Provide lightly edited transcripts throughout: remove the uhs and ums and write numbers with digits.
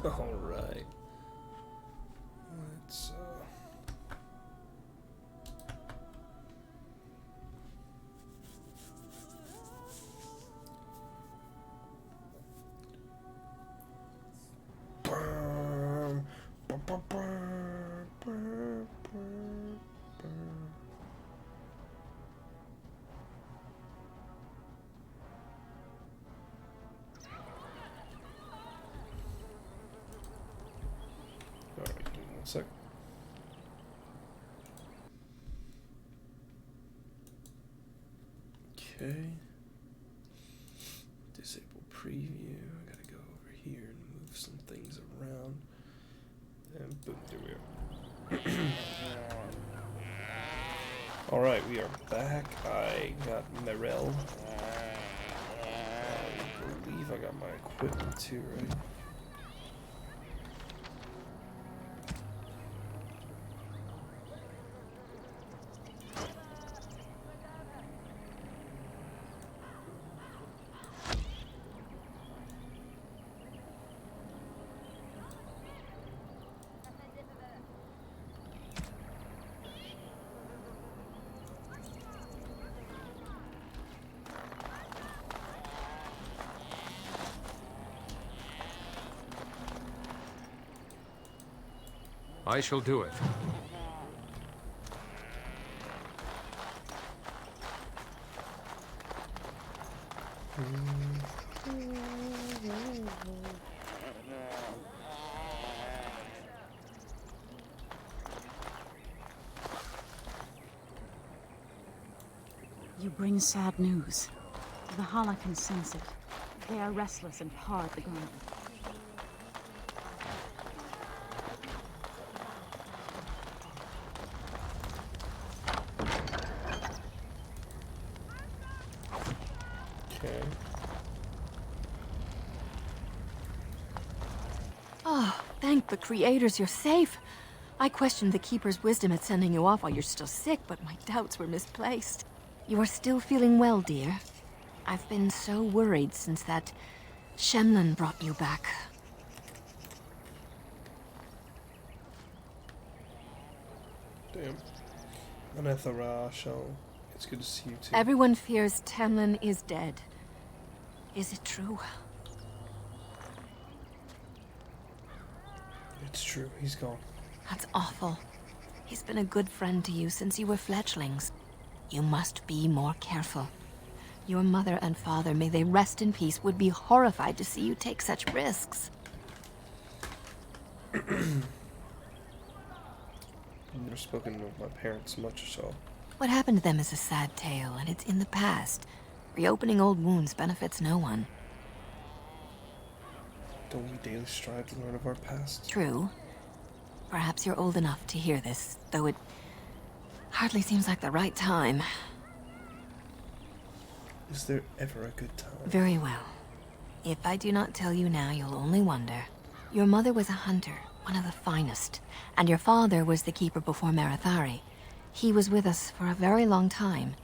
Alright. Let's, Burn, burn, burn, burn, burn, burn, burn. Alright, give me 1 sec. Okay. Disable preview. I gotta go over here and move some things around. And boom, there we are. Alright, we are back. I got Merel. I believe I got my equipment too, right? I shall do it. You bring sad news. The Hala can sense it. They are restless and paw at the ground. Okay. Oh, thank the creators you're safe. I questioned the Keeper's wisdom at sending you off while you're still sick, but my doubts were misplaced. You are still feeling well, dear. I've been so worried since that Shemlin brought you back. Damn. Anethara, Shell. It's good to see you too. Everyone fears Tamlin is dead. Is it true? It's true, he's gone. That's awful. He's been a good friend to you since you were fledglings. You must be more careful. Your mother and father, may they rest in peace, would be horrified to see you take such risks. I've never spoken with my parents much, so... What happened to them is a sad tale, and it's in the past. Reopening old wounds benefits no one. Don't we daily strive to learn of our past? True. Perhaps you're old enough to hear this, though it hardly seems like the right time. Is there ever a good time? Very well. If I do not tell you now, you'll only wonder. Your mother was a hunter, one of the finest, and your father was the keeper before Marathari. He was with us for a very long time.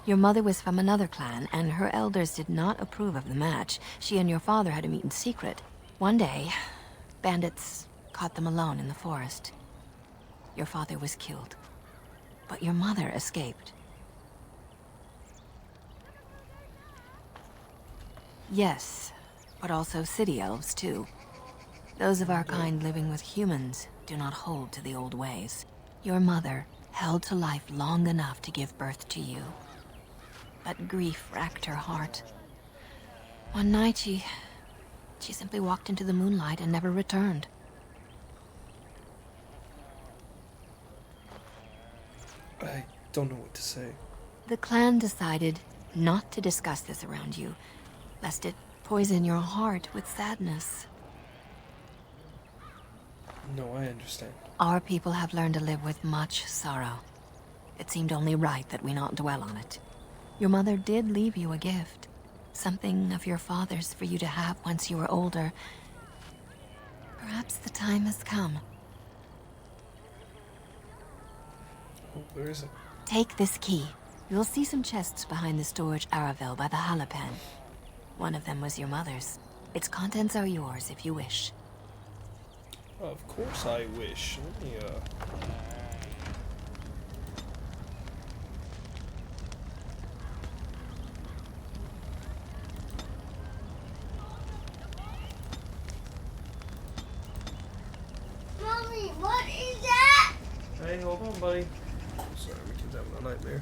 Your mother was from another clan, and her elders did not approve of the match. She and your father had to meet in secret. One day, bandits caught them alone in the forest. Your father was killed, but your mother escaped. Yes, but also city elves, too. Those of our kind living with humans do not hold to the old ways. Your mother held to life long enough to give birth to you. But grief racked her heart. One night, she simply walked into the moonlight and never returned. I don't know what to say. The clan decided not to discuss this around you, lest it poison your heart with sadness. No, I understand. Our people have learned to live with much sorrow. It seemed only right that we not dwell on it. Your mother did leave you a gift. Something of your father's for you to have once you are older. Perhaps the time has come. Oh, where is it? Take this key. You'll see some chests behind the storage Aravel by the Halapen. One of them was your mother's. Its contents are yours if you wish. Of course I wish. Let me, Mommy, what is that? Hey, hold on, buddy. Sorry, my kid's having a nightmare.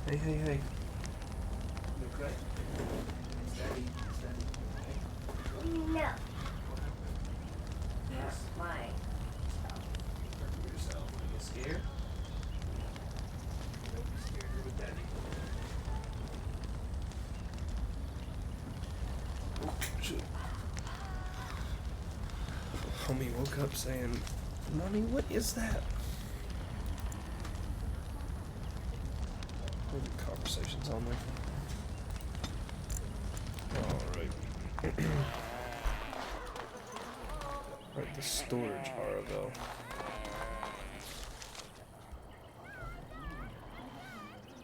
Hey, hey, hey. You okay? Steady, steady. No. That's mine. Hurt yourself. Are you scared? Don't be scared. You're with Daddy. Oh, shit. Homie woke up saying, "Mommy, what is that?" What are the conversations on there? Alright. Right, the storage Aravel.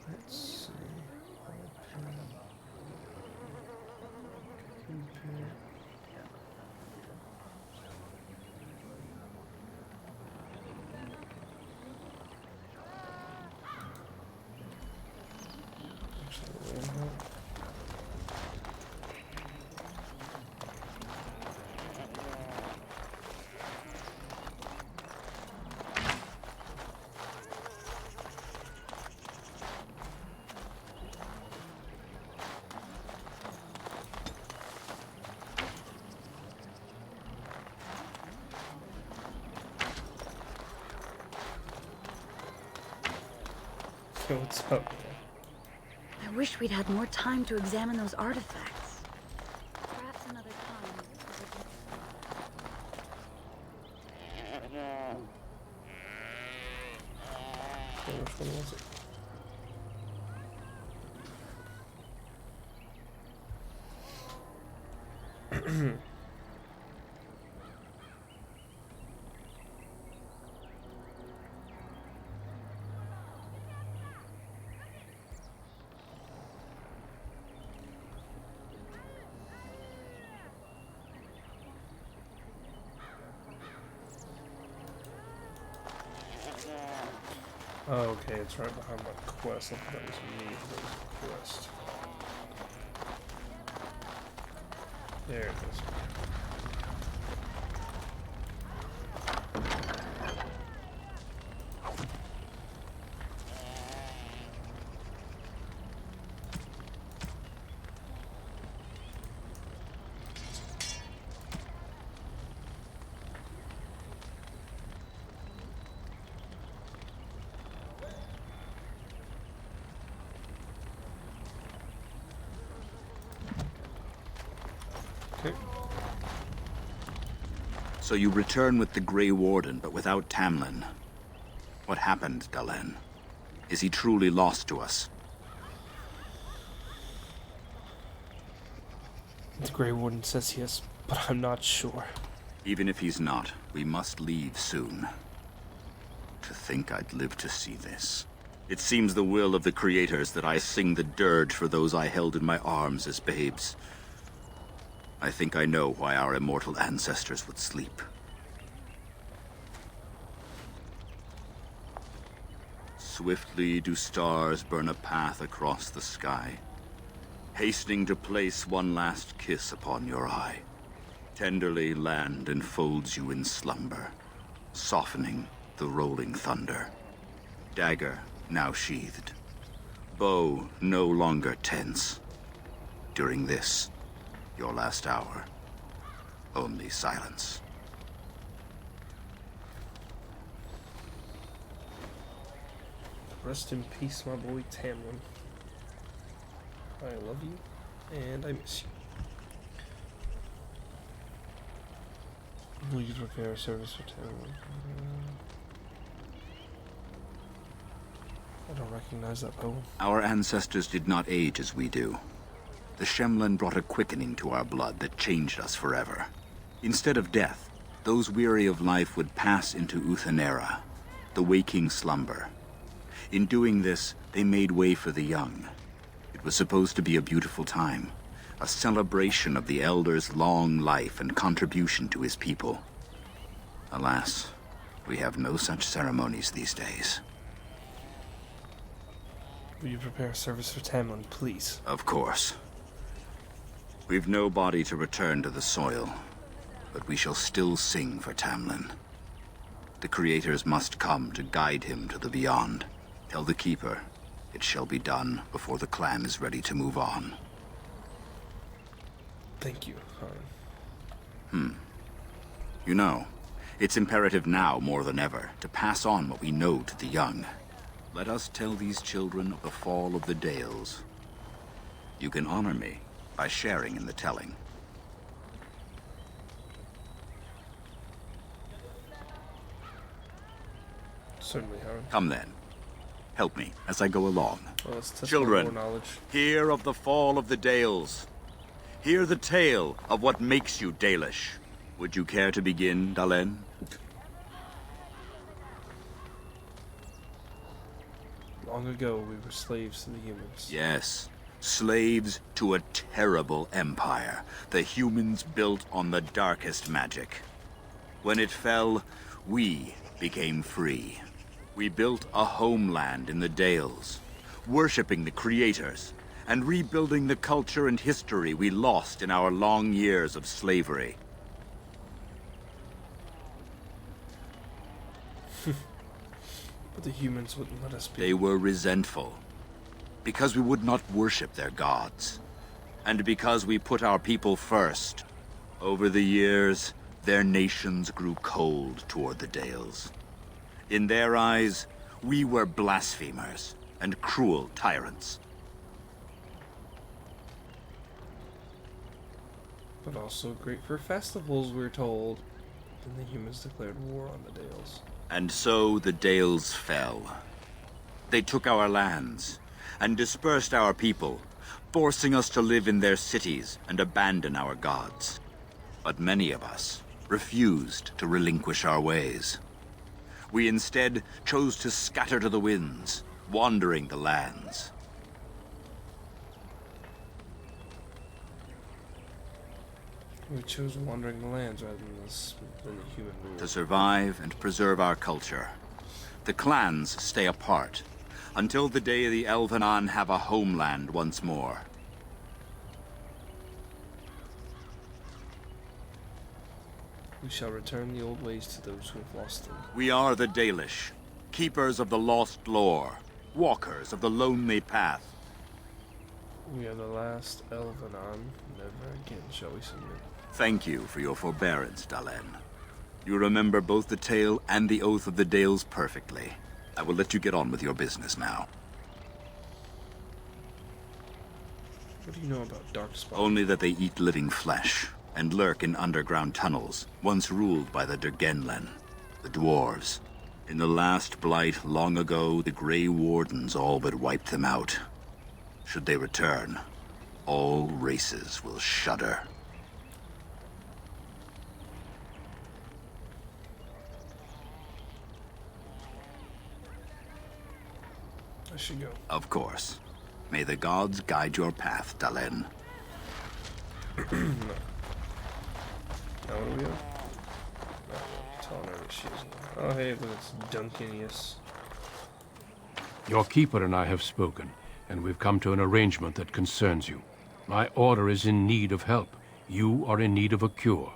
Let's see. Compare. Actually, wait a minute. Yo, what's up, man? I wish we'd had more time to examine those artifacts. Perhaps another time. Okay, which one was it? Oh, okay, it's right behind my quest. I thought that was me. That was a quest. There it is. Okay. So you return with the Grey Warden, but without Tamlin. What happened, Dalen? Is he truly lost to us? The Grey Warden says yes, but I'm not sure. Even if he's not, we must leave soon. To think I'd live to see this. It seems the will of the creators that I sing the dirge for those I held in my arms as babes. I think I know why our immortal ancestors would sleep. Swiftly do stars burn a path across the sky, hastening to place one last kiss upon your eye. Tenderly land enfolds you in slumber, softening the rolling thunder. Dagger now sheathed, bow no longer tense. During this, your last hour, only silence. Rest in peace, my boy Tamlin. I love you, and I miss you. Please repair service for Tamlin. I don't recognize that poem. Our ancestors did not age as we do. The Shemlin brought a quickening to our blood that changed us forever. Instead of death, those weary of life would pass into Uthanera, the waking slumber. In doing this, they made way for the young. It was supposed to be a beautiful time, a celebration of the Elder's long life and contribution to his people. Alas, we have no such ceremonies these days. Will you prepare a service for Tamlin, please? Of course. We've no body to return to the soil, but we shall still sing for Tamlin. The creators must come to guide him to the beyond. Tell the Keeper, it shall be done before the clan is ready to move on. Thank you, Han. You know, it's imperative now more than ever to pass on what we know to the young. Let us tell these children of the fall of the Dales. You can honor me by sharing in the telling. Certainly, Han. Come then. Help me as I go along. Well, let's test Children, more knowledge. hear of the fall of the Dales. Hear the tale of what makes you Dalish. Would you care to begin, Dalen? Long ago, we were slaves to the humans. Yes. Slaves to a terrible empire the humans built on the darkest magic. When it fell, we became free. We built a homeland in the Dales, worshipping the creators, and rebuilding the culture and history we lost in our long years of slavery. But the humans wouldn't let us be. They were resentful, because we would not worship their gods, and because we put our people first. Over the years, their nations grew cold toward the Dales. In their eyes, we were blasphemers and cruel tyrants. But also great for festivals, we're told. Then the humans declared war on the Dales. And so the Dales fell. They took our lands and dispersed our people, forcing us to live in their cities and abandon our gods. But many of us refused to relinquish our ways. We instead chose to scatter to the winds, wandering the lands. We chose wandering the lands rather than the human rule. To survive and preserve our culture. The clans stay apart, until the day the Elvenon have a homeland once more. We shall return the old ways to those who have lost them. We are the Dalish, keepers of the lost lore, walkers of the lonely path. We are the last Elvenon. Never again shall we submit. Thank you for your forbearance, Dalen. You remember both the tale and the oath of the Dales perfectly. I will let you get on with your business now. What do you know about Darkspawn? Only that they eat living flesh and lurk in underground tunnels, once ruled by the Dergenlen, the dwarves. In the last blight long ago, the Grey Wardens all but wiped them out. Should they return, all races will shudder. I should go. Of course. May the gods guide your path, Dalen. Now what do we have? No, telling her that she isn't. Oh hey, but it's Duncan, yes. Your keeper and I have spoken, and we've come to an arrangement that concerns you. My order is in need of help. You are in need of a cure.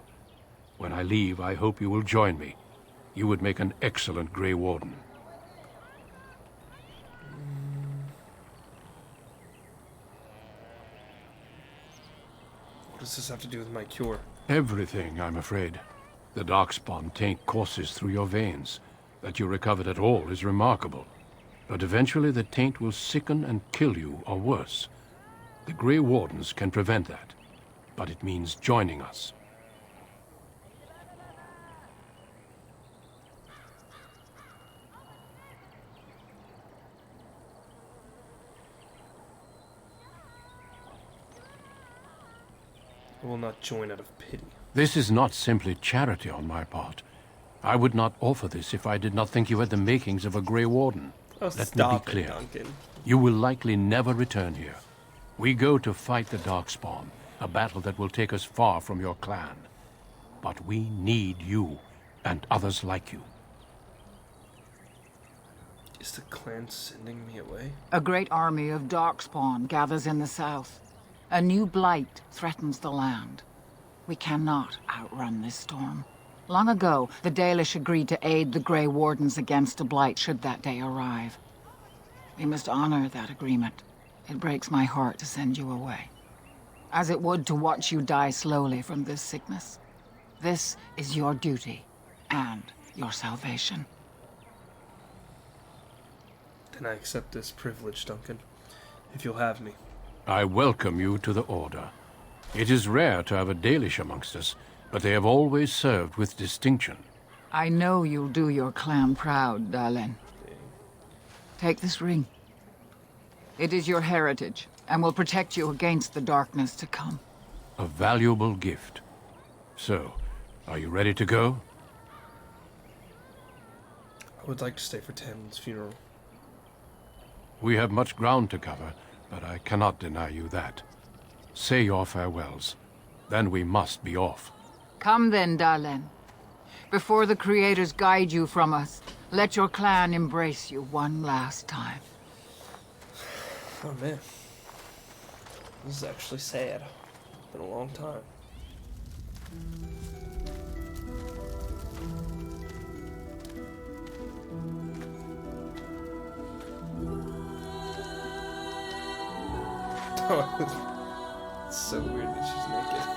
When I leave, I hope you will join me. You would make an excellent Grey Warden. What does this have to do with my cure? Everything, I'm afraid. The Darkspawn taint courses through your veins. That you recovered at all is remarkable. But eventually the taint will sicken and kill you, or worse. The Grey Wardens can prevent that. But it means joining us. I will not join out of pity. This is not simply charity on my part. I would not offer this if I did not think you had the makings of a Grey Warden. Oh, Let me stop be it, clear. Duncan. You will likely never return here. We go to fight the Darkspawn, a battle that will take us far from your clan. But we need you. and others like you. Is the clan sending me away? A great army of darkspawn gathers in the south. A new blight threatens the land. We cannot outrun this storm. Long ago, the Dalish agreed to aid the Grey Wardens against a blight should that day arrive. We must honor that agreement. It breaks my heart to send you away, as it would to watch you die slowly from this sickness. This is your duty, and your salvation. Then I accept this privilege, Duncan, if you'll have me. I welcome you to the Order. It is rare to have a Dalish amongst us, but they have always served with distinction. I know you'll do your clan proud, Dalen. Take this ring. It is your heritage, and will protect you against the darkness to come. A valuable gift. So, are you ready to go? I would like to stay for Tamlin's funeral. We have much ground to cover, but I cannot deny you that. Say your farewells. Then we must be off. Come then, Dalen. Before the Creators guide you from us, let your clan embrace you one last time. Oh man. This is actually sad. It's been a long time. It's so weird that she's naked.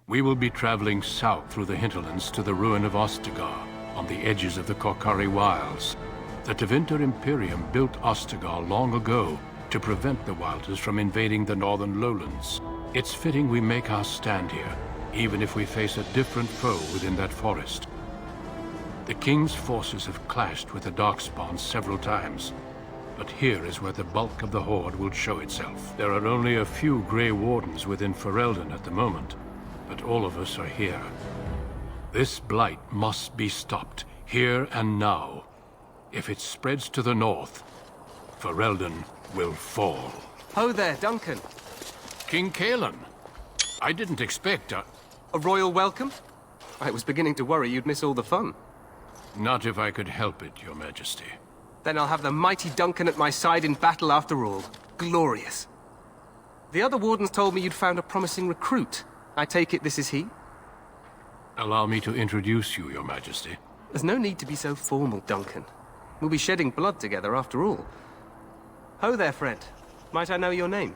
We will be traveling south through the hinterlands to the ruin of Ostagar, on the edges of the Korkari Wilds. The Tevinter Imperium built Ostagar long ago to prevent the Wilders from invading the northern lowlands. It's fitting we make our stand here, even if we face a different foe within that forest. The King's forces have clashed with the Darkspawn several times, but here is where the bulk of the Horde will show itself. There are only a few Grey Wardens within Ferelden at the moment, but all of us are here. This blight must be stopped, here and now. If it spreads to the north, Ferelden will fall. Ho there, Duncan. King Cailan, I didn't expect A royal welcome? I was beginning to worry you'd miss all the fun. Not if I could help it, Your Majesty. Then I'll have the mighty Duncan at my side in battle after all. Glorious. The other wardens told me you'd found a promising recruit. I take it this is he? Allow me to introduce you, Your Majesty. There's no need to be so formal, Duncan. We'll be shedding blood together after all. Ho there, friend. Might I know your name?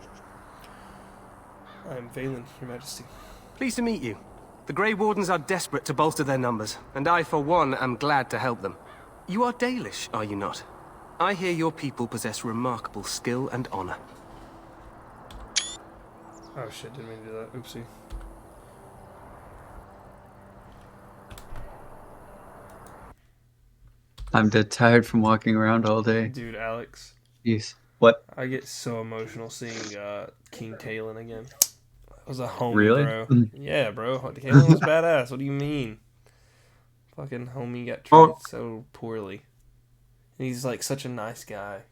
I am Valen, Your Majesty. Pleased to meet you. The Grey Wardens are desperate to bolster their numbers, and I, for one, am glad to help them. You are Dalish, are you not? I hear your people possess remarkable skill and honor. Oh shit, didn't mean to do that. Oopsie. I'm dead tired from walking around all day. Dude, Alex. Jeez. What? I get so emotional seeing King Cailan again. That was a homie, Really? bro. Yeah, bro. Cailan was badass. What do you mean? Fucking homie got treated so poorly. And he's like such a nice guy.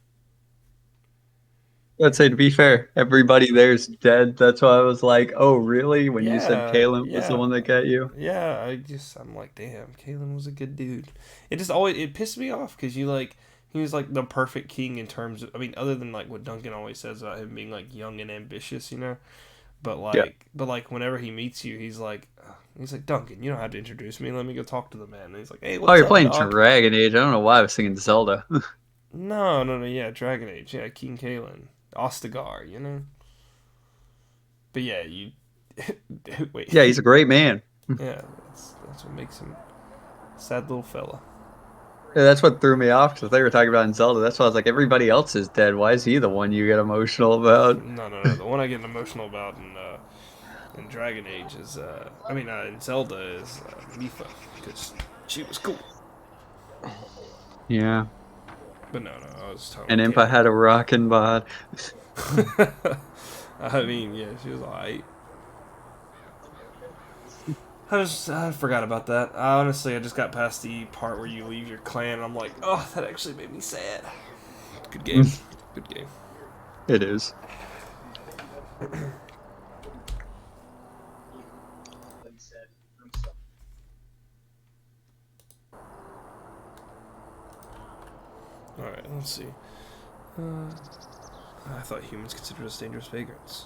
I'd say, to be fair, everybody there's dead. That's why I was like, oh, really? When you said Cailan was the one that got you? Yeah, I'm like, damn, Cailan was a good dude. It pissed me off because he was like the perfect king in terms of, I mean, other than like what Duncan always says about him being like young and ambitious, you know? But like whenever he meets you, he's like, Duncan, you don't have to introduce me. Let me go talk to the man. And he's like, hey, what's up, you're playing dog? Dragon Age. I don't know why I was thinking Zelda. No, yeah, Dragon Age, yeah, King Cailan, Ostagar, you know. But yeah, wait. Yeah, he's a great man. Yeah, that's what makes him a sad little fella. Yeah, that's what threw me off because they were talking about in Zelda. That's why I was like, everybody else is dead. Why is he the one you get emotional about? No. The one I get emotional about in Dragon Age is, in Zelda is Mipha, because she was cool. Yeah. But no, I was And totally Impa had a rockin' bod. I mean, yeah, she was alright. I forgot about that. Honestly, I just got past the part where you leave your clan, and I'm like, oh, that actually made me sad. Good game. Good game. It is. Alright, let's see. I thought humans considered us dangerous vagrants.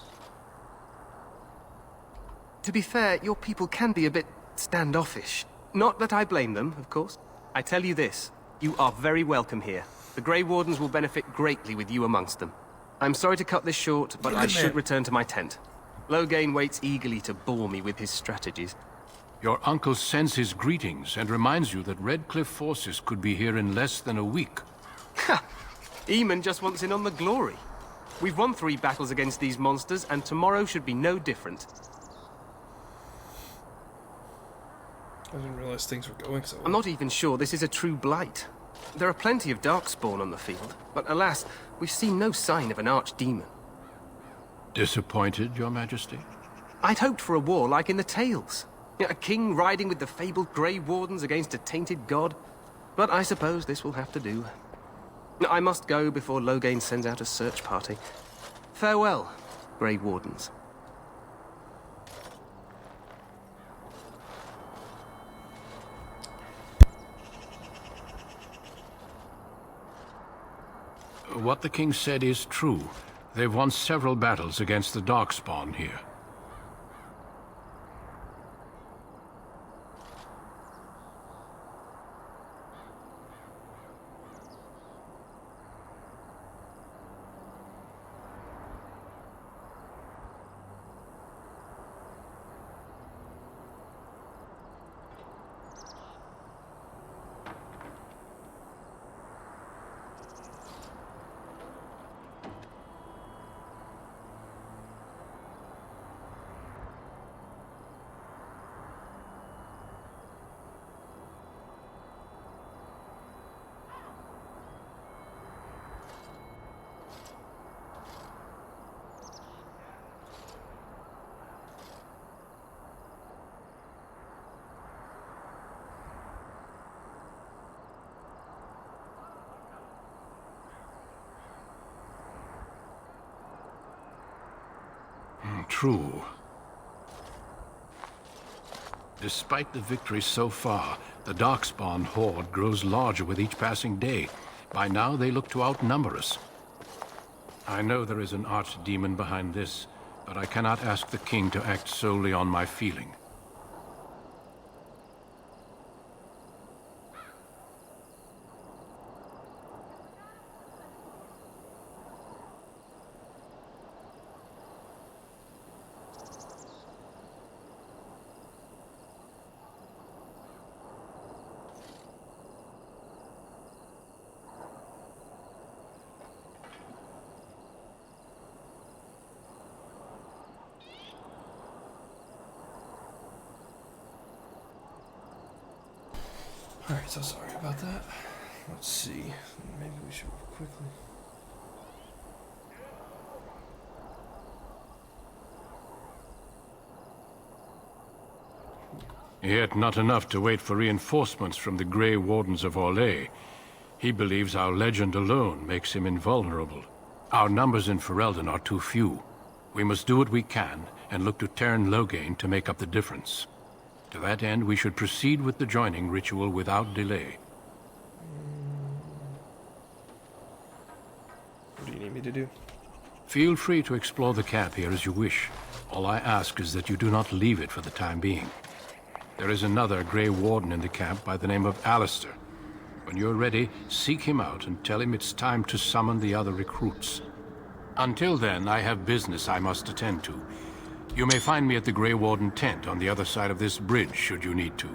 To be fair, your people can be a bit standoffish. Not that I blame them, of course. I tell you this, you are very welcome here. The Grey Wardens will benefit greatly with you amongst them. I'm sorry to cut this short, but I should return to my tent. Loghain waits eagerly to bore me with his strategies. Your uncle sends his greetings and reminds you that Redcliffe forces could be here in less than a week. Ha! Eamon just wants in on the glory. We've won 3 battles against these monsters, and tomorrow should be no different. I didn't realize things were going so well. I'm not even sure this is a true blight. There are plenty of darkspawn on the field, but alas, we've seen no sign of an archdemon. Disappointed, Your Majesty? I'd hoped for a war like in the tales. A king riding with the fabled Grey Wardens against a tainted god. But I suppose this will have to do. I must go before Loghain sends out a search party. Farewell, Grey Wardens. What the king said is true. They've won several battles against the Darkspawn here. True. Despite the victory so far, the Darkspawn horde grows larger with each passing day. By now, they look to outnumber us. I know there is an archdemon behind this, but I cannot ask the king to act solely on my feeling. Alright, so sorry about that. Let's see. Maybe we should move quickly. Yet not enough to wait for reinforcements from the Grey Wardens of Orlais. He believes our legend alone makes him invulnerable. Our numbers in Ferelden are too few. We must do what we can and look to Teyrn Loghain to make up the difference. To that end, we should proceed with the joining ritual without delay. What do you need me to do? Feel free to explore the camp here as you wish. All I ask is that you do not leave it for the time being. There is another Grey Warden in the camp by the name of Alistair. When you're ready, seek him out and tell him it's time to summon the other recruits. Until then, I have business I must attend to. You may find me at the Grey Warden tent on the other side of this bridge, should you need to.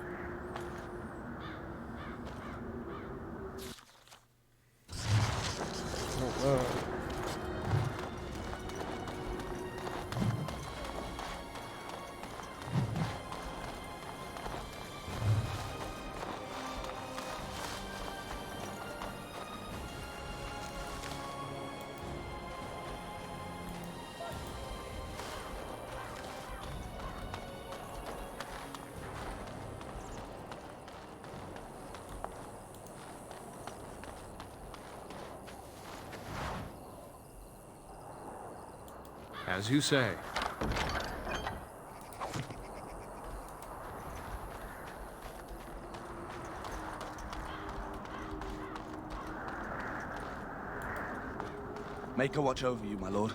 As you say. Make her watch over you, my lord.